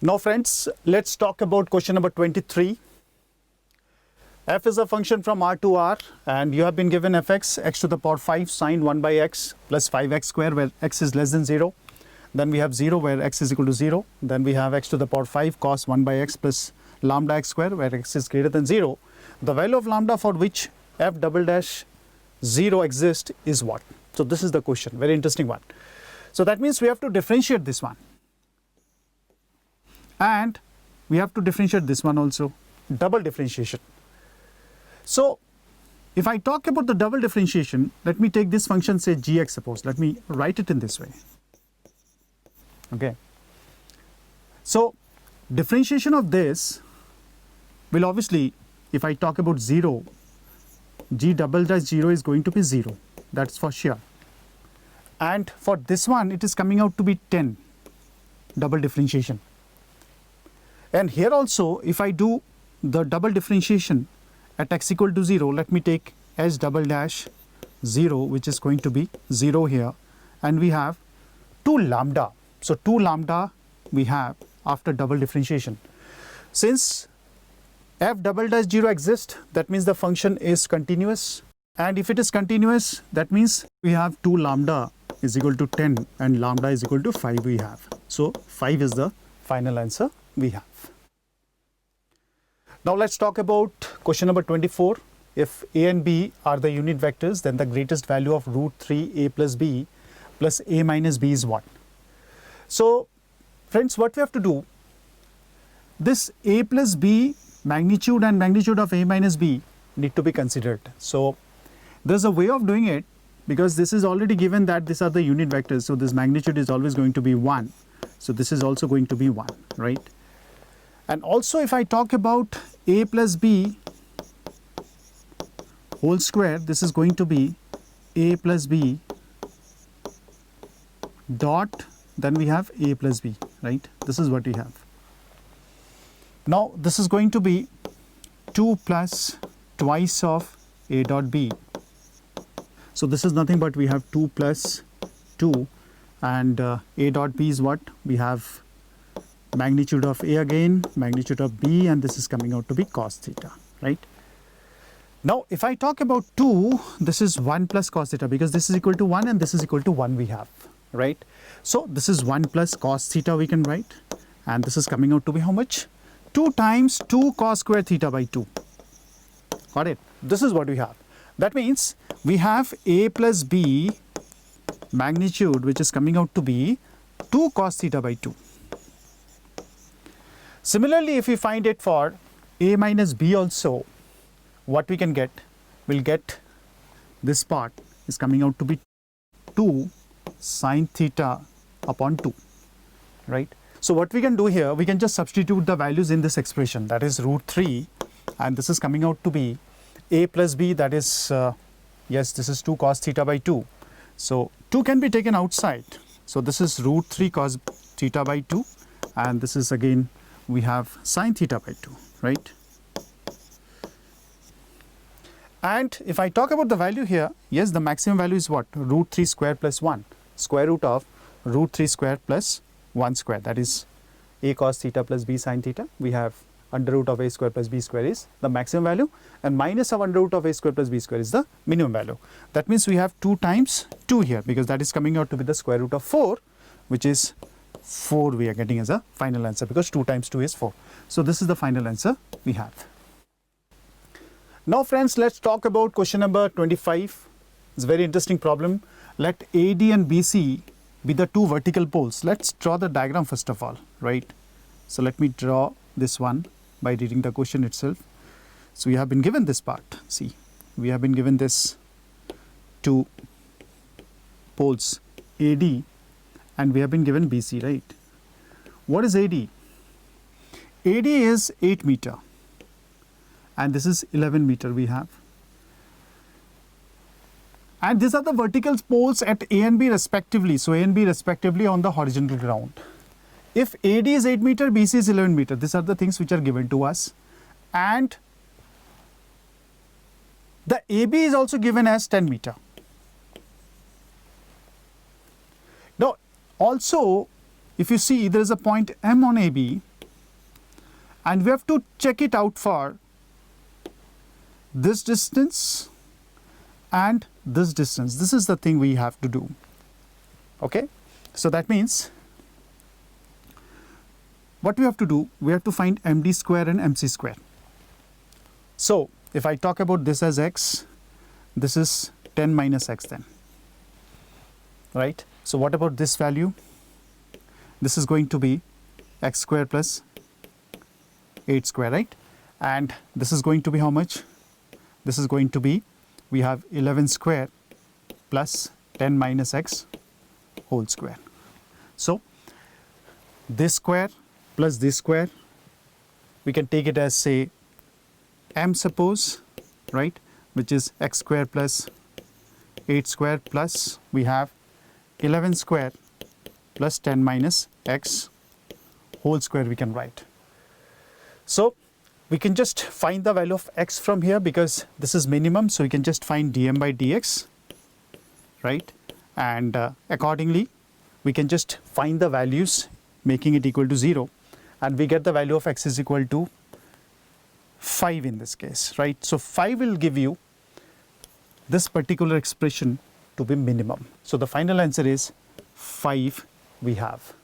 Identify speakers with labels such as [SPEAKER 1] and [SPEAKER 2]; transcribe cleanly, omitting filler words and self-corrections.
[SPEAKER 1] Now friends, let's talk about question number 23. F is a function from R to R and you have been given fx x to the power 5 sine 1 by x plus 5x square where x is less than 0. Then we have 0 where x is equal to 0. Then we have x to the power 5 cos 1 by x plus lambda x square where x is greater than 0. The value of lambda for which f double dash 0 exists is what? So this is the question, very interesting one. So that means we have to differentiate this one. And we have to differentiate this one also, double differentiation. So if I talk about the double differentiation, let me take this function, say gx, suppose. Let me write it in this way. Okay. So differentiation of this will obviously, if I talk about 0, g double dash 0 is going to be 0. That's for sure. And for this one, it is coming out to be 10, double differentiation. And here also, if I do the double differentiation at x equal to 0, let me take h double dash 0, which is going to be 0 here. And we have 2 lambda. So 2 lambda we have after double differentiation. Since f double dash 0 exists, that means the function is continuous. And if it is continuous, that means we have 2 lambda is equal to 10 and lambda is equal to 5 we have. So 5 is the final answer we have. Now let's talk about question number 24. If a and b are the unit vectors, then the greatest value of root 3 a plus b plus a minus b is what? So friends, what we have to do, this a plus b magnitude and magnitude of a minus b need to be considered. So there's a way of doing it, because this is already given that these are the unit vectors. So this magnitude is always going to be 1. So this is also going to be 1, right? And also if I talk about a plus b whole square, this is going to be a plus b dot, then we have a plus b, right? This is what we have. Now this is going to be 2 plus twice of a dot b. So this is nothing but we have 2 plus 2 and a dot b is what? We have magnitude of a again, magnitude of b, and this is coming out to be cos theta, right? Now if I talk about 2, this is 1 plus cos theta, because this is equal to 1 and this is equal to 1 we have, right? So this is 1 plus cos theta we can write, and this is coming out to be how much? 2 times 2 cos square theta by 2. Got it? This is what we have. That means we have a plus b magnitude, which is coming out to be 2 cos theta by 2. Similarly, if we find it for a minus b also, what we can get, we'll get this part is coming out to be 2 sine theta upon 2, right? So what we can do here, we can just substitute the values in this expression, that is root 3, and this is coming out to be a plus b, that is, yes, this is 2 cos theta by 2. So 2 can be taken outside. So this is root 3 cos theta by 2, and this is again, we have sine theta by 2, right? And if I talk about the value here, yes, the maximum value is what? Root 3 square plus 1, square root of root 3 square plus 1 square, that is a cos theta plus b sine theta. We have under root of a square plus b square is the maximum value, and minus of under root of a square plus b square is the minimum value. That means we have 2 times 2 here, because that is coming out to be the square root of 4, which is 4 we are getting as a final answer, because 2 times 2 is 4. So this is the final answer we have. Now friends, let's talk about question number 25. It's a very interesting problem. Let AD and BC be the 2 vertical poles. Let's draw the diagram first of all, right? So let me draw this one by reading the question itself. So we have been given this part. See, we have been given this 2 poles AD and we have been given BC, right? What is AD? AD is 8 meter and this is 11 meter we have. And these are the vertical poles at A and B respectively. So A and B respectively on the horizontal ground. If AD is 8 meter, BC is 11 meter. These are the things which are given to us. And the AB is also given as 10 meter. Now, also, if you see there is a point M on AB and we have to check it out for this distance and this distance. This is the thing we have to do. Okay, so that means what we have to do, we have to find md square and mc square. So if I talk about this as x, this is 10 minus x then, right? So what about this value? This is going to be x square plus 8 square, right? And this is going to be how much? This is going to be, we have 11 square plus 10 minus x whole square. So this square plus this square, we can take it as, say, m suppose, right, which is x square plus 8 square plus we have 11 square plus 10 minus x whole square we can write. So we can just find the value of x from here because this is minimum, so we can just find dm by dx, right? And accordingly we can just find the values making it equal to 0, and we get the value of x is equal to 5 in this case, right? So 5 will give you this particular expression to be minimum. So the final answer is 5 we have.